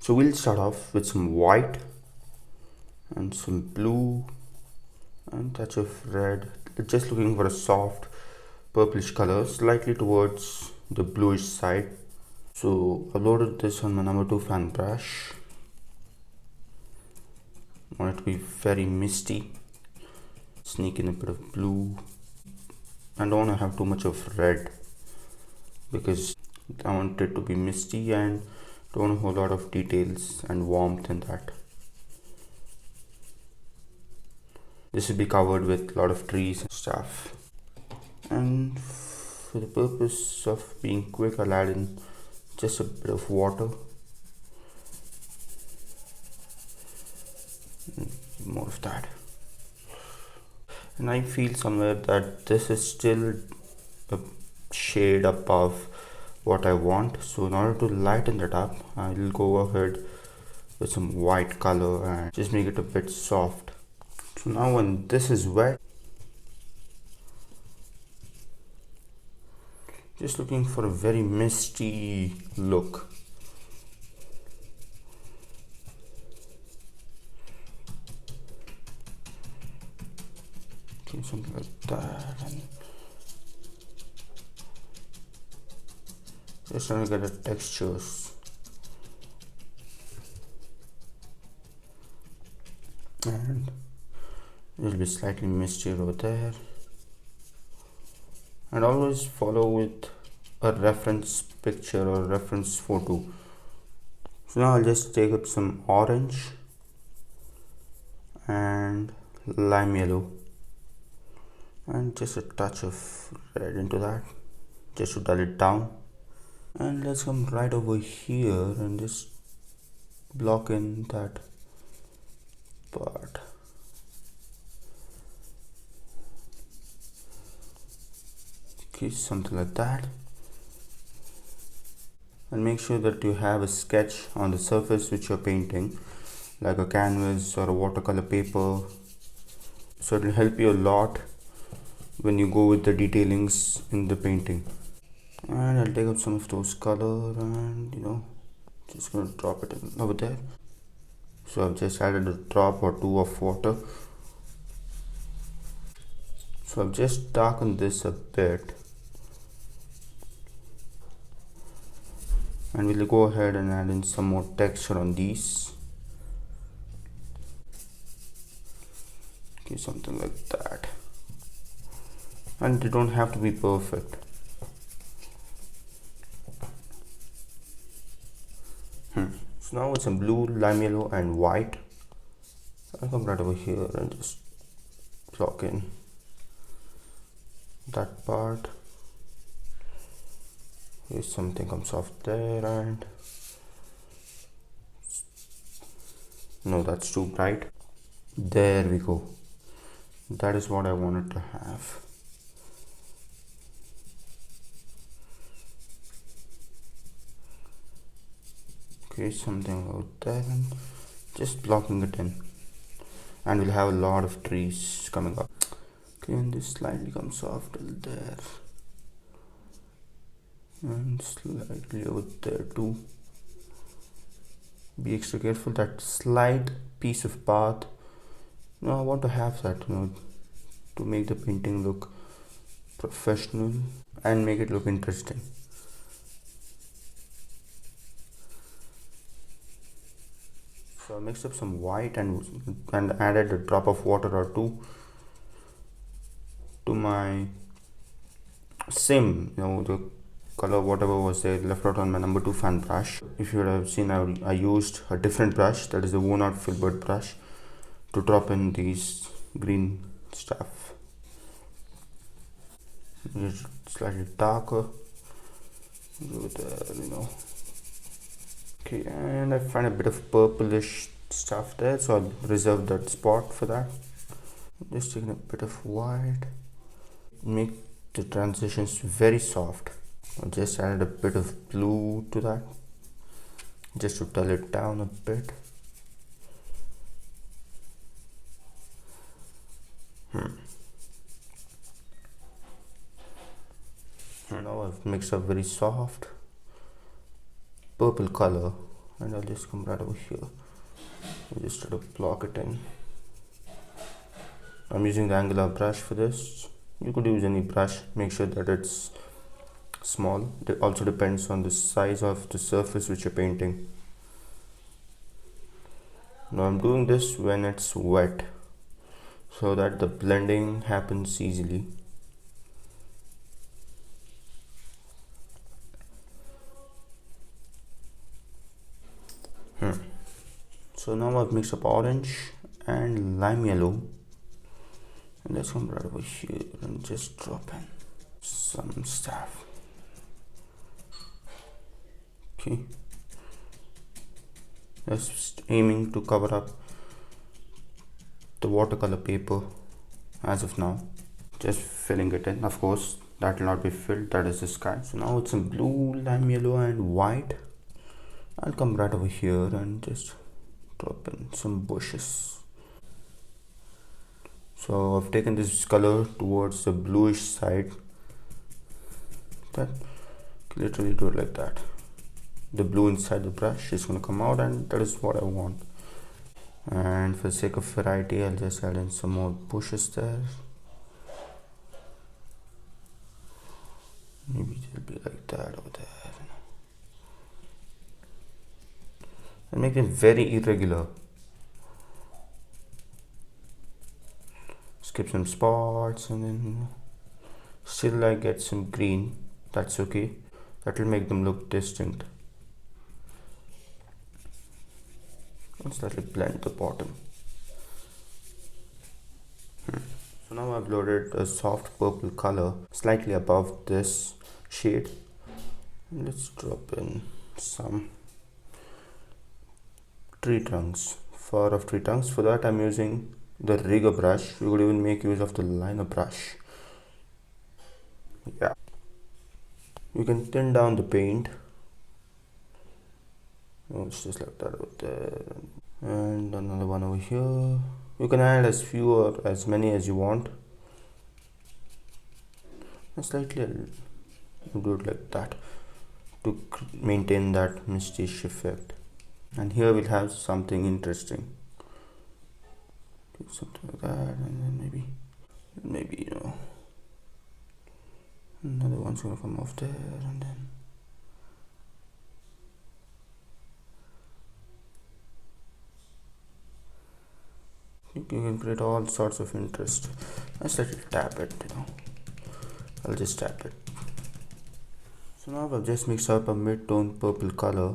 So we'll start off with some white and some blue and touch of red. Just looking for a soft purplish color, slightly towards the bluish side. So I loaded this on my number 2 fan brush. I want it to be very misty. Sneak in a bit of blue. I don't want to have too much of red because I want it to be misty and don't want a whole lot of details and warmth in that. This will be covered with a lot of trees and stuff. And for the purpose of being quick, I'll add in just a bit of water. More of that. And I feel somewhere that this is still a shade above what I want. So in order to lighten that up, I will go ahead with some white color and just make it a bit soft. So now when this is wet, just looking for a very misty look. Okay, something like that. And just trying to get the textures. And it will be slightly misty over there. And always follow with a reference picture or reference photo. So now I'll just take up some orange and lime yellow and just a touch of red into that just to dull it down. And let's come right over here and just block in that part. Okay, something like that. And make sure that you have a sketch on the surface which you're painting, like a canvas or a watercolor paper. So it will help you a lot when you go with the detailings in the painting. And I'll take up some of those color and just gonna drop it in over there. So I've just added a drop or two of water. So I've just darkened this a bit. And we'll go ahead and add in some more texture on these. Okay, something like that. And they don't have to be perfect. So now with some blue, lime yellow and white, I'll come right over here and just block in that part. If something comes off there, and no, that's too bright. There we go. That is what I wanted to have. Okay, something out there and just blocking it in, and we'll have a lot of trees coming up. Okay, and this slightly comes off till there and slightly over there too. Be extra careful that slight piece of path. I want to have that to make the painting look professional and make it look interesting. So I mixed up some white and added a drop of water or two to my same the color whatever was there left out on my number 2 fan brush. If you would have seen, I used a different brush, that is the worn out filbert brush, to drop in these green stuff. It's slightly darker over there, Okay, and I find a bit of purplish stuff there, so I'll reserve that spot for that. Just taking a bit of white, make the transitions very soft. I just added a bit of blue to that just to dull it down a bit. Now I've mixed up very soft purple color and I'll just come right over here and just try to block it in. I'm using the angular brush for this. You could use any brush, make sure that it's small. It also depends on the size of the surface which you're painting. Now I'm doing this when it's wet so that the blending happens easily. So now I've mixed up orange and lime yellow, and let's come right over here and just drop in some stuff. Okay, just aiming to cover up the watercolor paper as of now, just filling it in. Of course that will not be filled, that is the sky. So now it's in blue, lime yellow and white. I'll come right over here and just drop in some bushes. So I've taken this color towards the bluish side, that literally do it like that. The blue inside the brush is going to come out, and that is what I want. And for the sake of variety, I'll just add in some more bushes there. Maybe it'll be like that over there. And make them very irregular. Skip some spots, and then still I get some green. That's okay. That will make them look distinct. And slightly blend the bottom. So now I've loaded a soft purple color slightly above this shade. And let's drop in some tree trunks, fur of tree trunks. For that I'm using the rigger brush. You could even make use of the liner brush. Yeah, you can thin down the paint. Oh, it's just like that over there, and another one over here. You can add as few or as many as you want. And slightly I'll do it like that to maintain that mistyish effect. And here we'll have something interesting. Do something like that, and then maybe you know, another one's gonna come off there, and then you can create all sorts of interest. Let's let it tap it, you know. I'll just tap it. So now I've just mixed up a mid-tone purple color.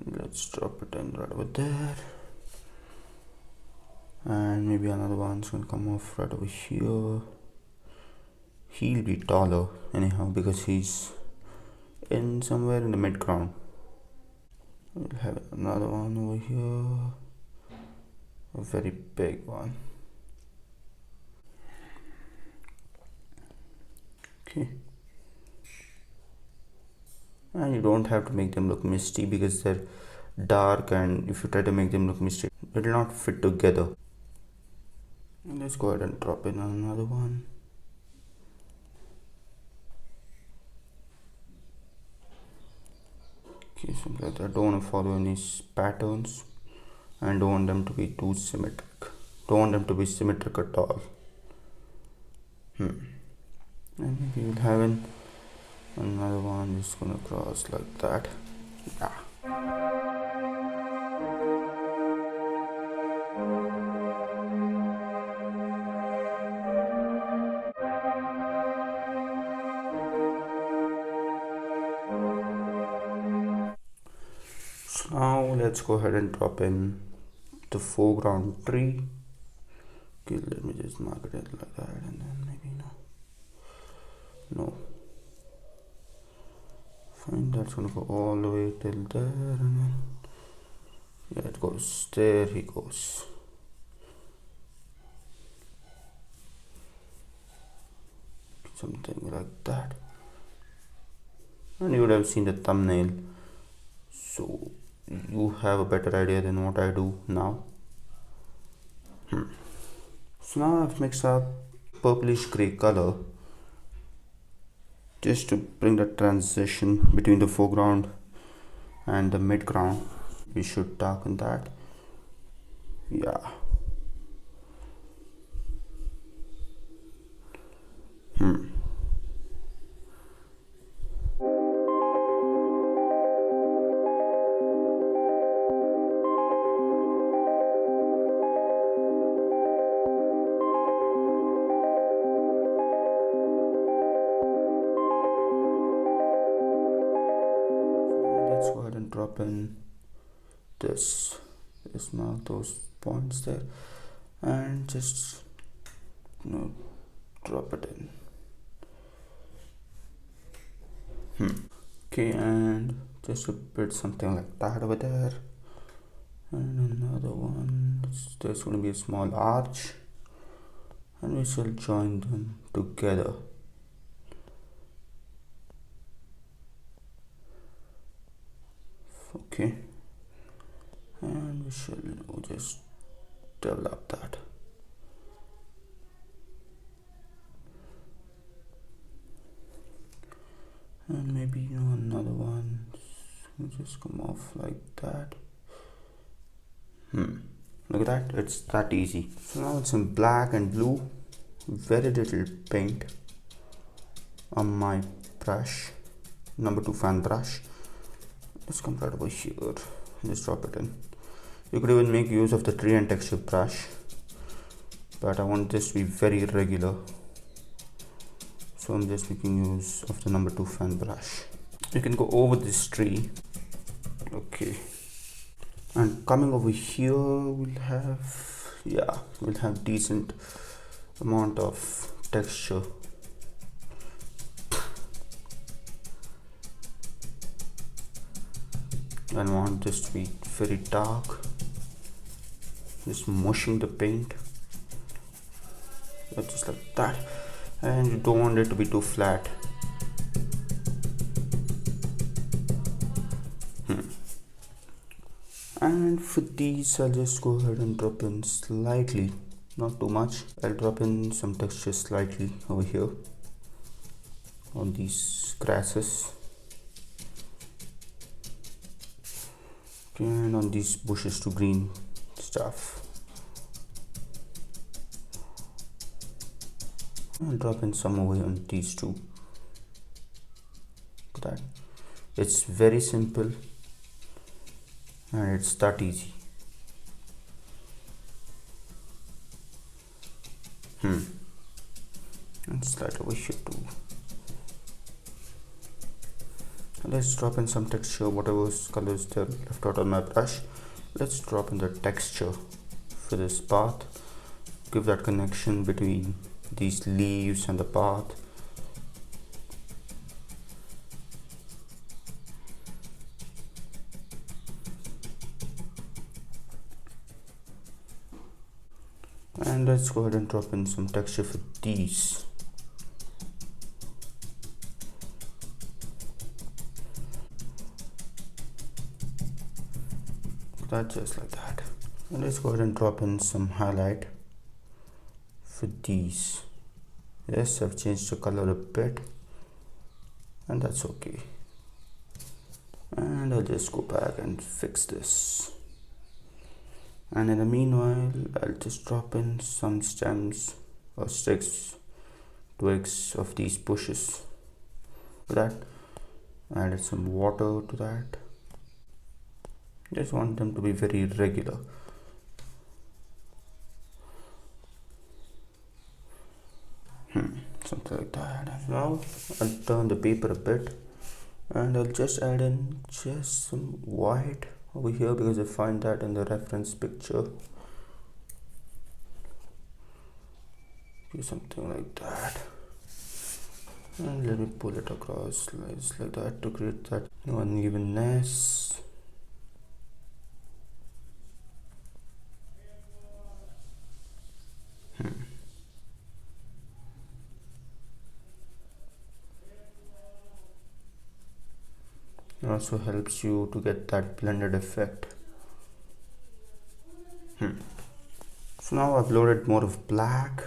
Let's drop it in right over there. And maybe another one's gonna come off right over here. He'll be taller anyhow because he's in somewhere in the mid-ground. We'll have another one over here. A very big one. Okay. And you don't have to make them look misty because they're dark, and if you try to make them look misty, it will not fit together. And let's go ahead and drop in another one. Okay, something like that. Don't want to follow any patterns, and don't want them to be too symmetric. Don't want them to be symmetric at all. And maybe we'll have another one just gonna cross like that. Yeah. So now let's go ahead and drop in the foreground tree. Okay, let me just mark it like that, and then maybe no. Fine, that's gonna go all the way till there, and then yeah, it goes there. He goes. Something like that. And you would have seen the thumbnail, so you have a better idea than what I do now. So now I've mixed up purplish grey color just to bring the transition between the foreground and the midground, we should darken that. Yeah. Let's go ahead and drop in this. Just mark those points there and just drop it in. Okay, and just repeat something like that over there, and another one. There's going to be a small arch, and we shall join them together. Okay, and we shall just develop that. And maybe another one will just come off like that. Look at that, it's that easy. So now it's in black and blue, very little paint on my brush, number 2 fan brush. Let's come right over here and just drop it in. You could even make use of the tree and texture brush, but I want this to be very regular, so I'm just making use of the number 2 fan brush. You can go over this tree. Okay, and coming over here we'll have decent amount of texture. I want this to be very dark, just mushing the paint just like that, and you don't want it to be too flat. And for these I'll just go ahead and drop in slightly, not too much. I'll drop in some texture slightly over here on these grasses, and on these bushes to green stuff. I'll drop in some over on these two. Look at that. It's very simple and it's that easy. And slide over here too. Let's drop in some texture, whatever colors they're left out on my brush. Let's drop in the texture for this path. Give that connection between these leaves and the path. And let's go ahead and drop in some texture for these. That just like that. And let's go ahead and drop in some highlight for these. Yes, I've changed the color a bit, and that's okay. And I'll just go back and fix this. And in the meanwhile, I'll just drop in some stems or sticks, twigs of these bushes. For that, added some water to that. Just want them to be very regular. Something like that. And now I'll turn the paper a bit, and I'll just add in just some white over here because I find that in the reference picture. Do something like that, and let me pull it across like that to create that unevenness. It also helps you to get that blended effect. So now I've loaded more of black,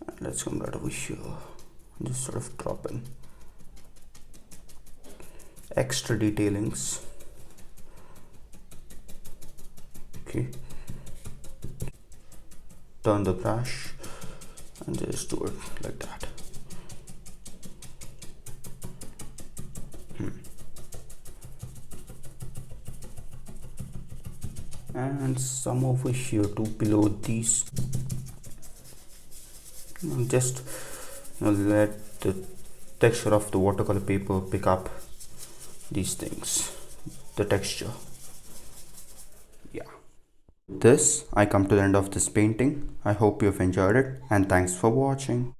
and let's come right over here and just sort of drop in extra detailings. Okay, turn the brush and just do it like that. And some over here too, below these. And just let the texture of the watercolor paper pick up these things, the texture. Yeah. This, I come to the end of this painting. I hope you've enjoyed it, and thanks for watching.